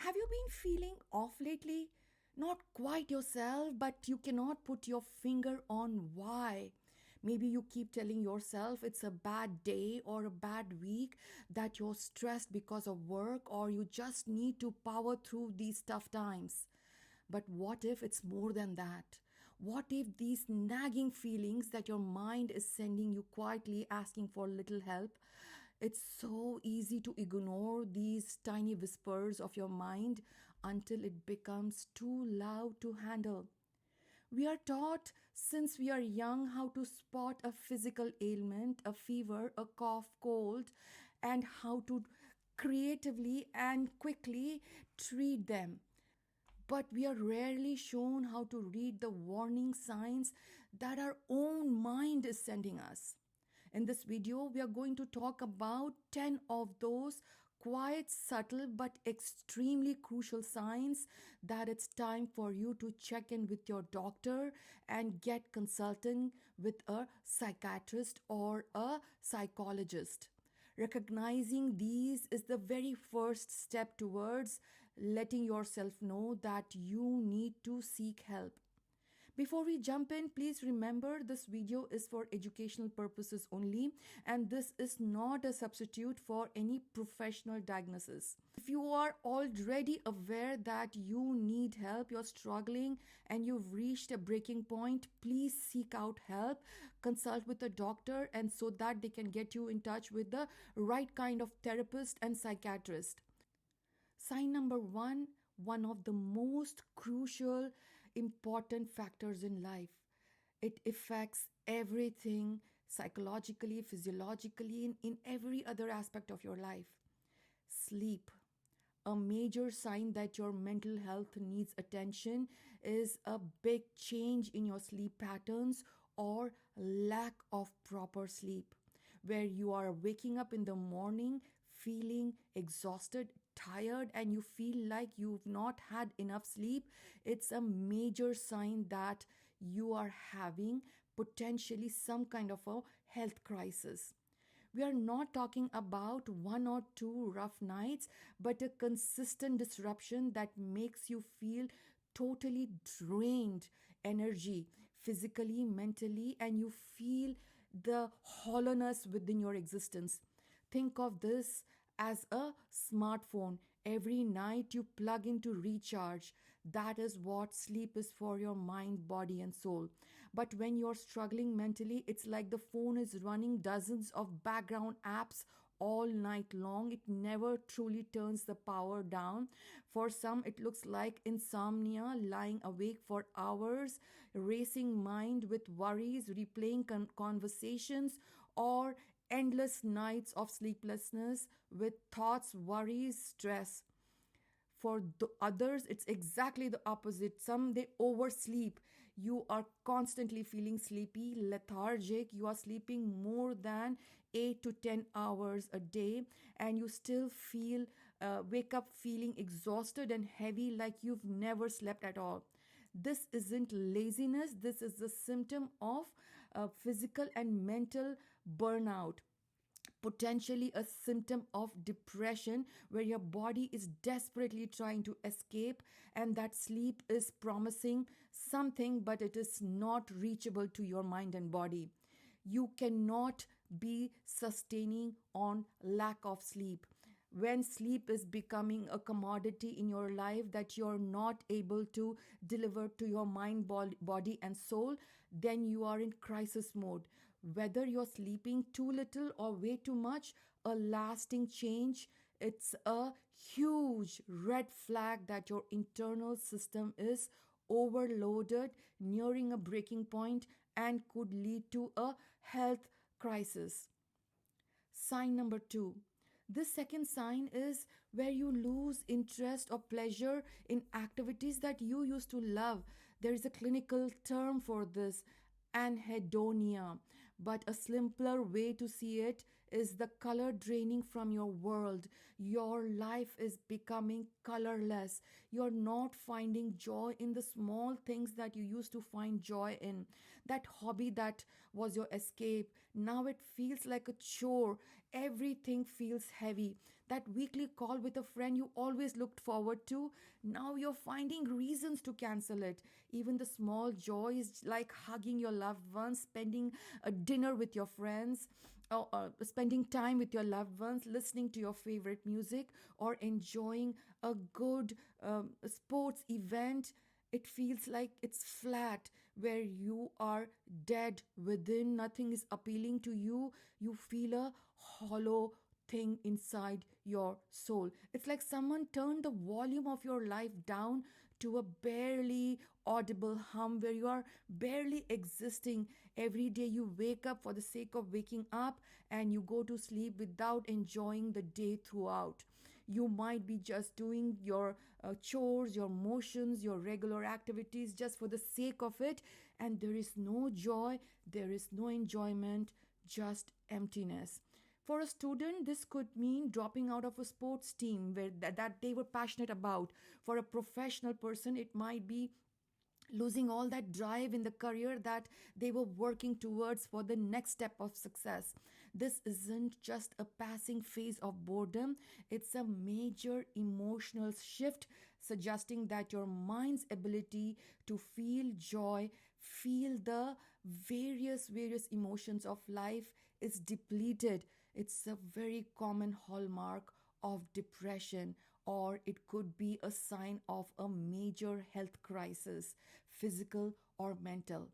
Have you been feeling off lately? Not quite yourself, but you cannot put your finger on why. Maybe you keep telling yourself it's a bad day or a bad week, that you're stressed because of work, or you just need to power through these tough times. But what if it's more than that? What if these nagging feelings that your mind is sending you quietly asking for little help? It's so easy to ignore these tiny whispers of your mind until it becomes too loud to handle. We are taught since we are young how to spot a physical ailment, a fever, a cough, cold, and how to creatively and quickly treat them. But we are rarely shown how to read the warning signs that our own mind is sending us. In this video, we are going to talk about 10 of those quiet, subtle, but extremely crucial signs that it's time for you to check in with your doctor and get consulting with a psychiatrist or a psychologist. Recognizing these is the very first step towards letting yourself know that you need to seek help. Before we jump in, please remember this video is for educational purposes only, and this is not a substitute for any professional diagnosis. If you are already aware that you need help, you're struggling, and you've reached a breaking point, please seek out help, consult with a doctor, and so that they can get you in touch with the right kind of therapist and psychiatrist. Sign number one of the most crucial, important factors in life. It affects everything psychologically, physiologically, in every other aspect of your life. Sleep. A major sign that your mental health needs attention is a big change in your sleep patterns or lack of proper sleep, where you are waking up in the morning feeling exhausted, tired, and you feel like you've not had enough sleep. It's a major sign that you are having potentially some kind of a health crisis. We are not talking about one or two rough nights, but a consistent disruption that makes you feel totally drained energy, physically, mentally, and you feel the hollowness within your existence. Think of this as a smartphone. Every night you plug in to recharge. That is what sleep is for your mind, body, and soul. But when you're struggling mentally, it's like the phone is running dozens of background apps all night long. It never truly turns the power down. For some, it looks like insomnia, lying awake for hours, racing mind with worries, replaying conversations, or endless nights of sleeplessness with thoughts, worries, stress. For the others, it's exactly the opposite. Some they oversleep. You are constantly feeling sleepy, lethargic. You are sleeping more than 8 to 10 hours a day, and you still wake up feeling exhausted and heavy like you've never slept at all. This isn't laziness, this is the symptom of physical and mental burnout, potentially a symptom of depression where your body is desperately trying to escape, and that sleep is promising something, but it is not reachable to your mind and body. You cannot be sustaining on lack of sleep. When sleep is becoming a commodity in your life that you're not able to deliver to your mind, body, and soul, then you are in crisis mode. Whether you're sleeping too little or way too much, a lasting change, it's a huge red flag that your internal system is overloaded, nearing a breaking point, and could lead to a health crisis. Sign number two. This second sign is where you lose interest or pleasure in activities that you used to love. There is a clinical term for this, anhedonia, but a simpler way to see it is the color draining from your world. Your life is becoming colorless. You're not finding joy in the small things that you used to find joy in. That hobby that was your escape, now it feels like a chore. Everything feels heavy. That weekly call with a friend you always looked forward to, now you're finding reasons to cancel it. Even the small joys like hugging your loved ones, spending a dinner with your friends, or spending time with your loved ones, listening to your favorite music, or enjoying a good sports event, it feels like it's flat, where you are dead within, nothing is appealing to you. You feel a hollow thing inside your soul. It's like someone turned the volume of your life down to a barely audible hum, where you are barely existing. Every day you wake up for the sake of waking up, and you go to sleep without enjoying the day throughout. You might be just doing your chores, your motions, your regular activities just for the sake of it, and there is no joy, there is no enjoyment, just emptiness. For a student, this could mean dropping out of a sports team that they were passionate about. For a professional person, it might be losing all that drive in the career that they were working towards for the next step of success. This isn't just a passing phase of boredom, it's a major emotional shift, suggesting that your mind's ability to feel joy, feel the various emotions of life is depleted. It's a very common hallmark of depression, or it could be a sign of a major health crisis, physical or mental.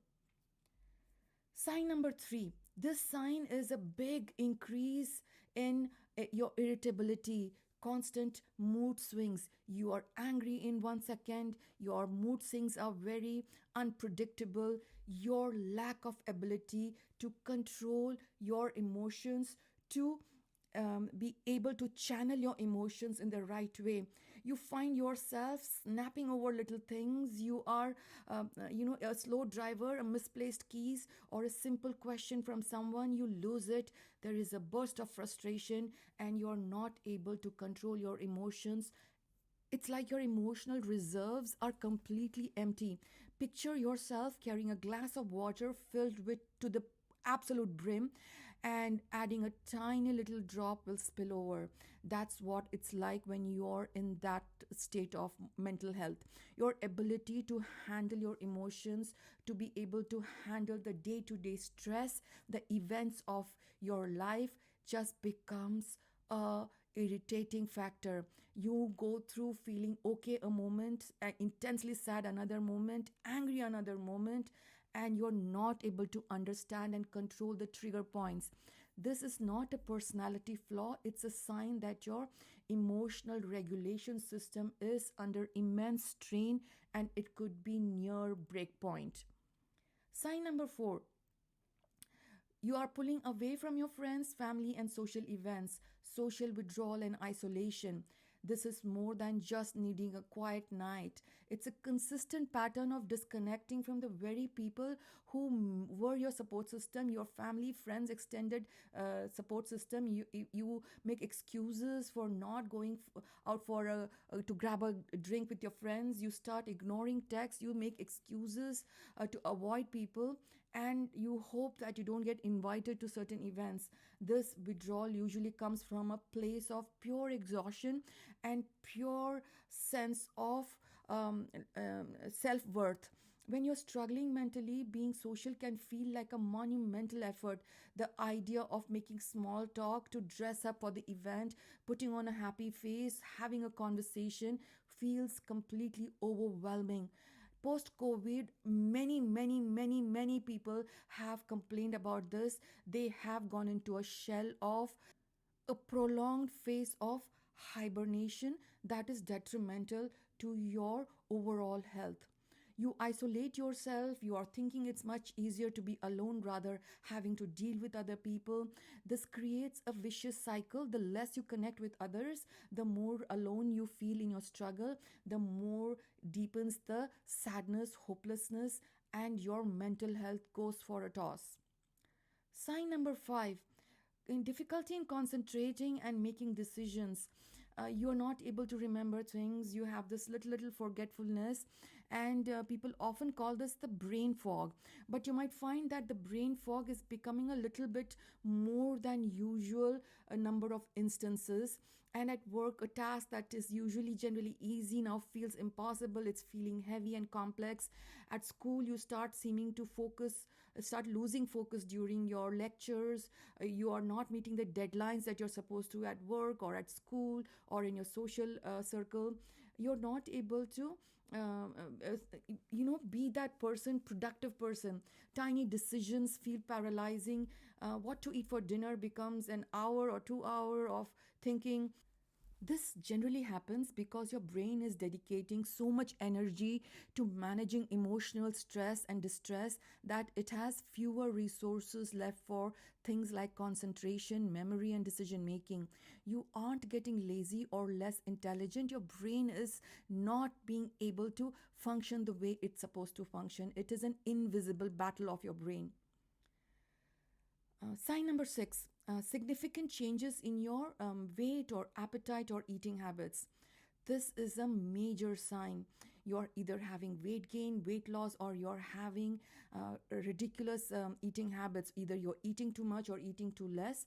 Sign number three, this sign is a big increase in your irritability, constant mood swings. You are angry in 1 second, your mood swings are very unpredictable. Your lack of ability to control your emotions, to be able to channel your emotions in the right way. You find yourself snapping over little things. You are, a slow driver, a misplaced keys, or a simple question from someone, you lose it. There is a burst of frustration, and you're not able to control your emotions. It's like your emotional reserves are completely empty. Picture yourself carrying a glass of water filled with to the absolute brim, and adding a tiny little drop will spill over. That's what it's like when you're in that state of mental health. Your ability to handle your emotions, to be able to handle the day to day stress, the events of your life, just becomes a irritating factor. You go through feeling okay a moment, intensely sad another moment, angry another moment, and you're not able to understand and control the trigger points. This is not a personality flaw, it's a sign that your emotional regulation system is under immense strain, and it could be near breakpoint. Sign number four, you are pulling away from your friends, family, and social events, social withdrawal and isolation. This is more than just needing a quiet night. It's a consistent pattern of disconnecting from the very people who were your support system, your family, friends, extended support system. You make excuses for not going out for to grab a drink with your friends. You start ignoring texts. You make excuses to avoid people, and you hope that you don't get invited to certain events. This withdrawal usually comes from a place of pure exhaustion and pure sense of self worth. When you're struggling mentally, being social can feel like a monumental effort. The idea of making small talk, to dress up for the event, putting on a happy face, having a conversation feels completely overwhelming. Post COVID, many people have complained about this. They have gone into a shell of a prolonged phase of hibernation that is detrimental to your overall health. You isolate yourself, you are thinking it's much easier to be alone rather having to deal with other people. This creates a vicious cycle. The less you connect with others, the more alone you feel in your struggle, the more deepens the sadness, hopelessness, and your mental health goes for a toss. Sign number five, in difficulty in concentrating and making decisions. You're not able to remember things. You have this little forgetfulness, and people often call this the brain fog. But you might find that the brain fog is becoming a little bit more than usual, a number of instances. And at work, a task that is usually generally easy now feels impossible. It's feeling heavy and complex. At school, you start seeming to start losing focus during your lectures. You are not meeting the deadlines that you're supposed to at work or at school or in your social circle. You're not able to be that person, productive person. Tiny decisions feel paralyzing. What to eat for dinner becomes an hour or 2 hour of thinking. This generally happens because your brain is dedicating so much energy to managing emotional stress and distress that it has fewer resources left for things like concentration, memory, and decision making. You aren't getting lazy or less intelligent. Your brain is not being able to function the way it's supposed to function. It is an invisible battle of your brain. Sign number six, significant changes in your weight or appetite or eating habits. This is a major sign. You're either having weight gain, weight loss, or you're having ridiculous eating habits. Either you're eating too much or eating too less.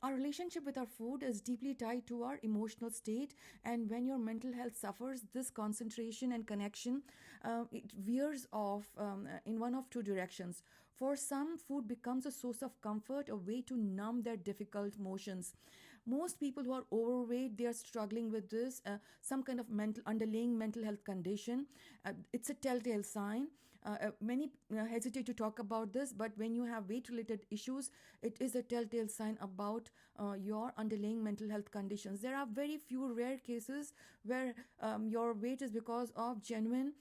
Our relationship with our food is deeply tied to our emotional state, and when your mental health suffers, this concentration and connection it veers off in one of two directions. For some, food becomes a source of comfort, a way to numb their difficult emotions. Most people who are overweight, they are struggling with this, some kind of underlying mental health condition. It's a telltale sign. Many hesitate to talk about this, but when you have weight related issues, it is a telltale sign about your underlying mental health conditions. There are very few rare cases where your weight is because of genuine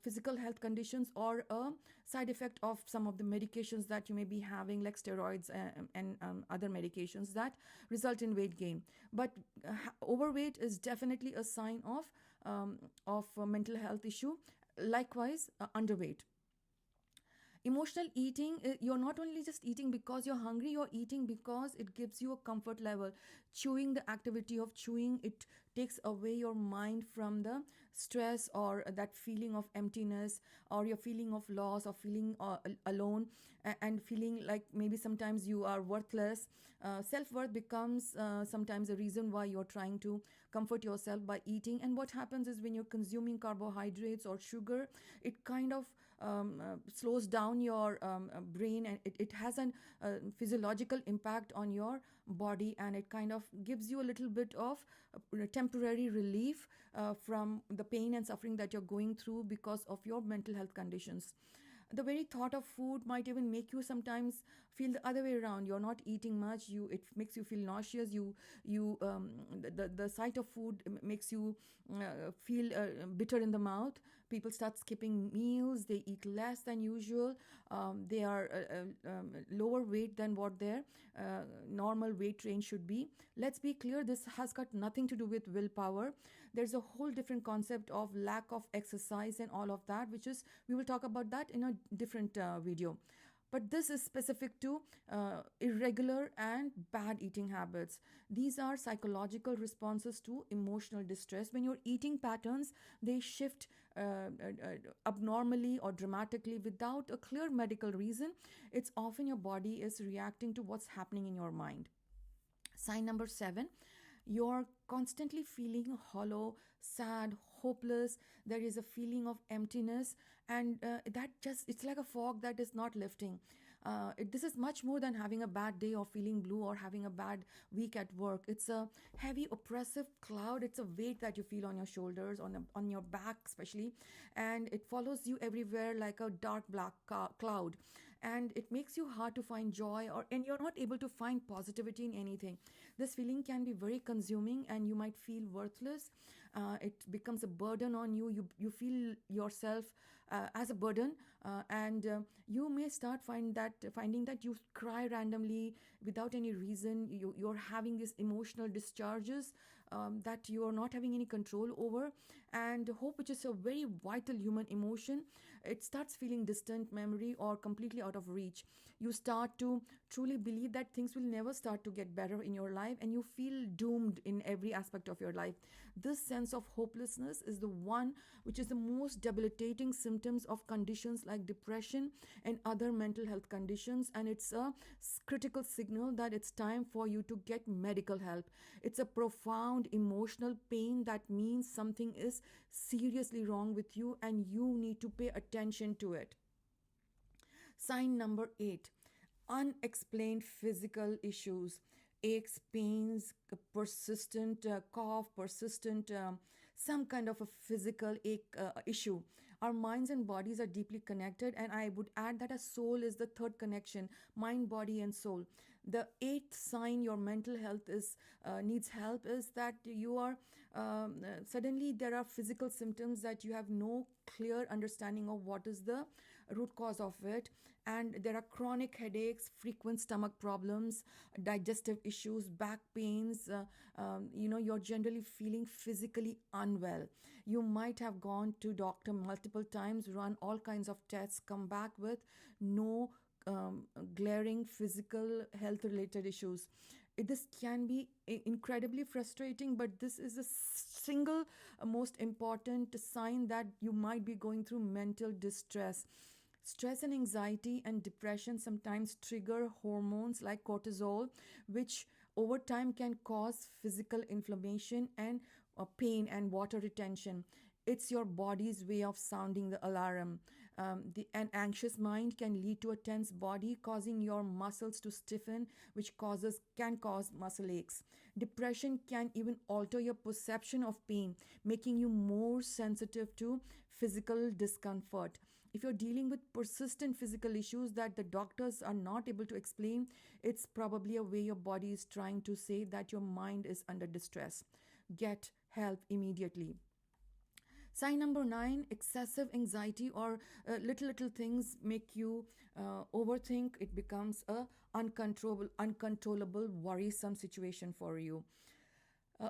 physical health conditions or a side effect of some of the medications that you may be having, like steroids and other medications that result in weight gain. But overweight is definitely a sign of a mental health issue. Likewise, underweight. Emotional eating, you're not only just eating because you're hungry, you're eating because it gives you a comfort level. Chewing, the activity of chewing, it takes away your mind from the stress or that feeling of emptiness or your feeling of loss or feeling alone, and feeling like maybe sometimes you are worthless. Self-worth becomes sometimes a reason why you're trying to comfort yourself by eating. And what happens is when you're consuming carbohydrates or sugar, it kind of slows down your brain, and it has a physiological impact on your body, and it kind of gives you a little bit of temporary relief from the pain and suffering that you're going through because of your mental health conditions. The very thought of food might even make you sometimes feel the other way around. You're not eating much, it makes you feel nauseous. The sight of food makes you feel bitter in the mouth. People start skipping meals, they eat less than usual. They are lower weight than what their normal weight range should be. Let's be clear, this has got nothing to do with willpower. There's a whole different concept of lack of exercise and all of that, which is, we will talk about that in a different video. But this is specific to irregular and bad eating habits. These are psychological responses to emotional distress. When your eating patterns, they shift abnormally or dramatically without a clear medical reason, it's often your body is reacting to what's happening in your mind. Sign number seven, you're constantly feeling hollow, sad, hopeless. There is a feeling of emptiness, and that just, it's like a fog that is not lifting. This is much more than having a bad day or feeling blue or having a bad week at work. It's a heavy, oppressive cloud. It's a weight that you feel on your shoulders, on your back, especially, and it follows you everywhere like a dark black cloud. And it makes you hard to find joy, and you're not able to find positivity in anything. This feeling can be very consuming, and you might feel worthless. It becomes a burden on you. You feel yourself as a burden, and you may start finding that you cry randomly without any reason. You're having these emotional discharges that you are not having any control over. And hope, which is a very vital human emotion, it starts feeling distant memory or completely out of reach. You start to truly believe that things will never start to get better in your life, and you feel doomed in every aspect of your life. This sense of hopelessness is the one which is the most debilitating symptoms of conditions like depression and other mental health conditions, and it's a critical signal that it's time for you to get medical help. It's a profound emotional pain that means something is seriously wrong with you and you need to pay attention to it. Sign number 8, unexplained physical issues, aches, pains, persistent cough, persistent some kind of a physical ache issue. Our minds and bodies are deeply connected, and I would add that a soul is the third connection, mind, body, and soul. The eighth sign your mental health is needs help is that you are suddenly there are physical symptoms that you have no clear understanding of what is the root cause of it, and there are chronic headaches, frequent stomach problems, digestive issues, back pains. You're generally feeling physically unwell. You might have gone to doctor multiple times, run all kinds of tests, come back with no glaring physical health related issues. This can be incredibly frustrating, but this is a single most important sign that you might be going through mental distress. Stress and anxiety and depression sometimes trigger hormones like cortisol, which over time can cause physical inflammation and pain and water retention. It's your body's way of sounding the alarm. An anxious mind can lead to a tense body, causing your muscles to stiffen, which can cause muscle aches. Depression can even alter your perception of pain, making you more sensitive to physical discomfort. If you're dealing with persistent physical issues that the doctors are not able to explain, it's probably a way your body is trying to say that your mind is under distress. Get help immediately. Sign number 9, excessive anxiety or little things make you overthink. It becomes a uncontrollable, worrisome situation for you.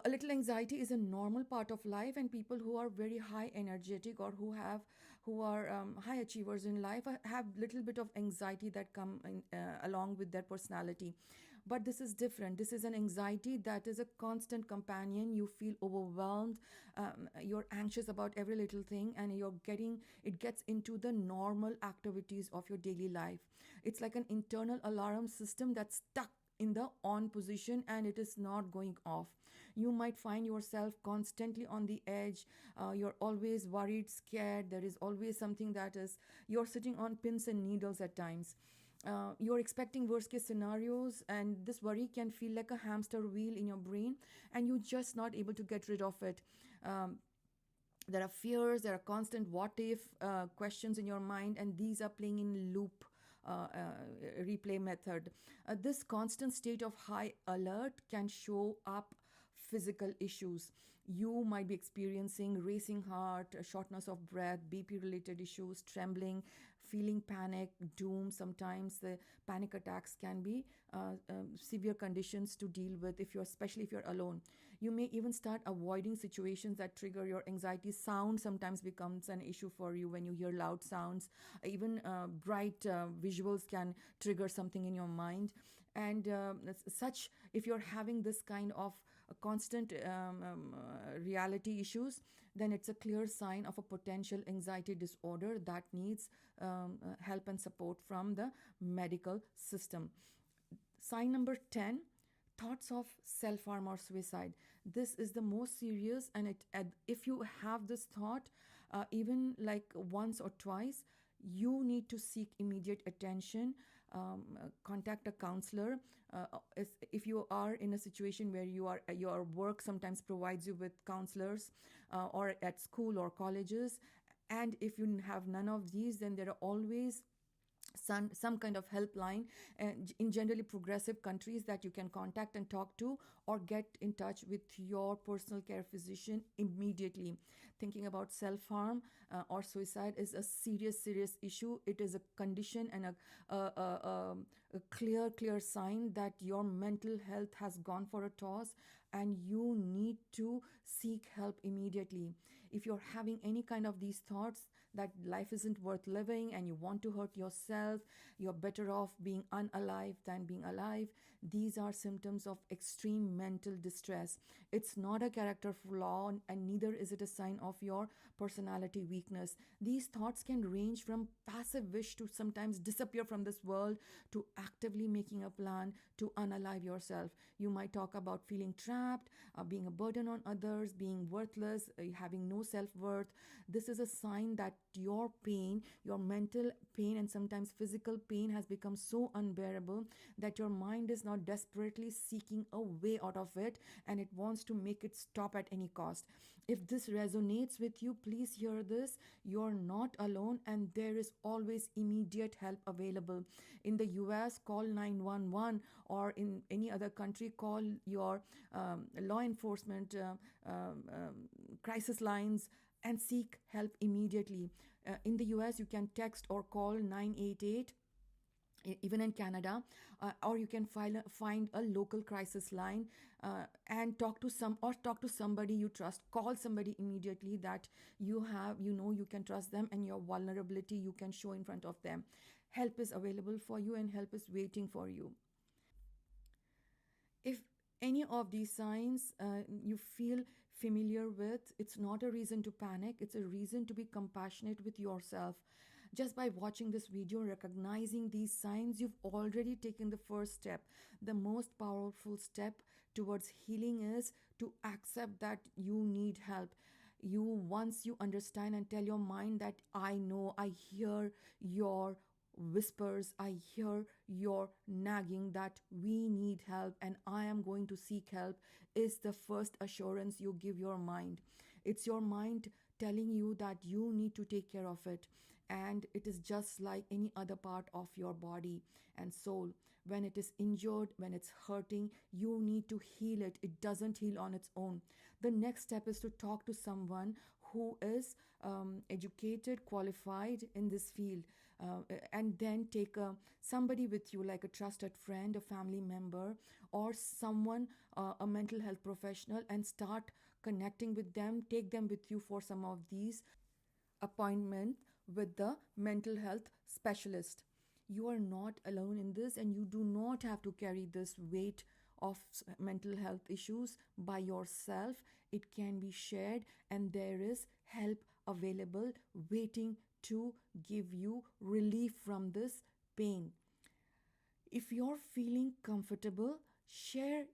A little anxiety is a normal part of life, and people who are very high energetic or who are high achievers in life have little bit of anxiety that come along with their personality. But this is different. This is an anxiety that is a constant companion. You feel overwhelmed, you're anxious about every little thing, and it gets into the normal activities of your daily life. It's like an internal alarm system that's stuck in the on position and it is not going off. You might find yourself constantly on the edge. You're always worried, scared. There is always something that is, you're sitting on pins and needles at times. You're expecting worst case scenarios, and this worry can feel like a hamster wheel in your brain, and you're just not able to get rid of it. Um, there are fears, there are constant what if questions in your mind, and these are playing in loop. Replay method. This constant state of high alert can show up physical issues. You might be experiencing racing heart, shortness of breath, BP related issues, trembling, feeling panic, doom. Sometimes the panic attacks can be severe conditions to deal with, if you're especially if you're alone. You may even start avoiding situations that trigger your anxiety. Sound sometimes becomes an issue for you when you hear loud sounds. Even bright visuals can trigger something in your mind. And such, if you're having this kind of constant reality issues, then it's a clear sign of a potential anxiety disorder that needs help and support from the medical system. Sign number 10, thoughts of self harm or suicide. This is the most serious, and if you have this thought, even like once or twice, you need to seek immediate attention. Contact a counselor. If you are in a situation where your work sometimes provides you with counselors, or at school or colleges, and if you have none of these, then there are always some kind of helpline in generally progressive countries that you can contact and talk to, or get in touch with your personal care physician immediately. Thinking about self-harm or suicide is a serious issue. It is a condition and a clear sign that your mental health has gone for a toss, and you need to seek help immediately. If you're having any kind of these thoughts that life isn't worth living and you want to hurt yourself, you're better off being unalive than being alive, these are symptoms of extreme mental distress. It's not a character flaw, and neither is it a sign of your personality weakness. These thoughts can range from passive wish to sometimes disappear from this world to actively making a plan to unalive yourself. You might talk about feeling trapped, being a burden on others, being worthless, having no self worth. This is a sign that your pain, your mental pain, and sometimes physical pain has become so unbearable that your mind is now desperately seeking a way out of it, and it wants to make it stop at any cost. If this resonates with you, please hear this. You're not alone, and there is always immediate help available. In the US, call 911, or in any other country, call your law enforcement crisis lines and seek help immediately. In the US, you can text or call 988, even in Canada, or you can find a local crisis line, and talk to somebody you trust. Call somebody immediately that you can trust them, and your vulnerability you can show in front of them. Help is available for you, and help is waiting for you. If any of these signs you feel familiar with, it's not a reason to panic, it's a reason to be compassionate with yourself. Just by watching this video, recognizing these signs, you've already taken the first step. The most powerful step towards healing is to accept that you need help. Once you understand and tell your mind that I know, I hear your whispers, I hear your nagging that we need help and I am going to seek help, is the first assurance you give your mind. It's your mind telling you that you need to take care of it. And it is just like any other part of your body and soul. When it is injured, when it's hurting, you need to heal it. It doesn't heal on its own. The next step is to talk to someone who is educated, qualified in this field, and then take somebody with you, like a trusted friend, a family member, or someone, a mental health professional, and start connecting with them. Take them with you for some of these appointment with the mental health specialist. You are not alone in this, and you do not have to carry this weight of mental health issues by yourself. It can be shared, and there is help available waiting to give you relief from this pain. If you're feeling comfortable, share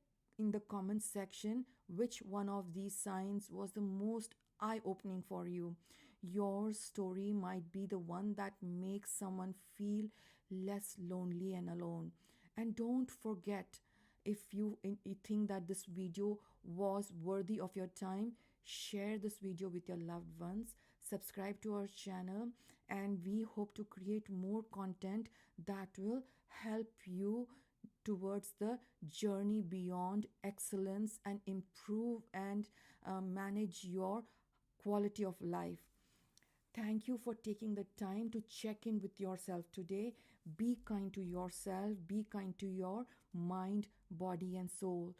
in the comments section which one of these signs was the most eye opening for you. Your story might be the one that makes someone feel less lonely and alone. And don't forget, if you think that this video was worthy of your time, share this video with your loved ones, subscribe to our channel, and we hope to create more content that will help you towards the journey beyond excellence and improve and manage your quality of life. Thank you for taking the time to check in with yourself today. Be kind to yourself, be kind to your mind, body, and soul.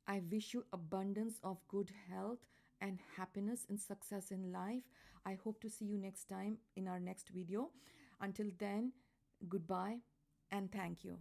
I wish you abundance of good health and happiness and success in life. I hope to see you next time in our next video. Until then, goodbye and thank you.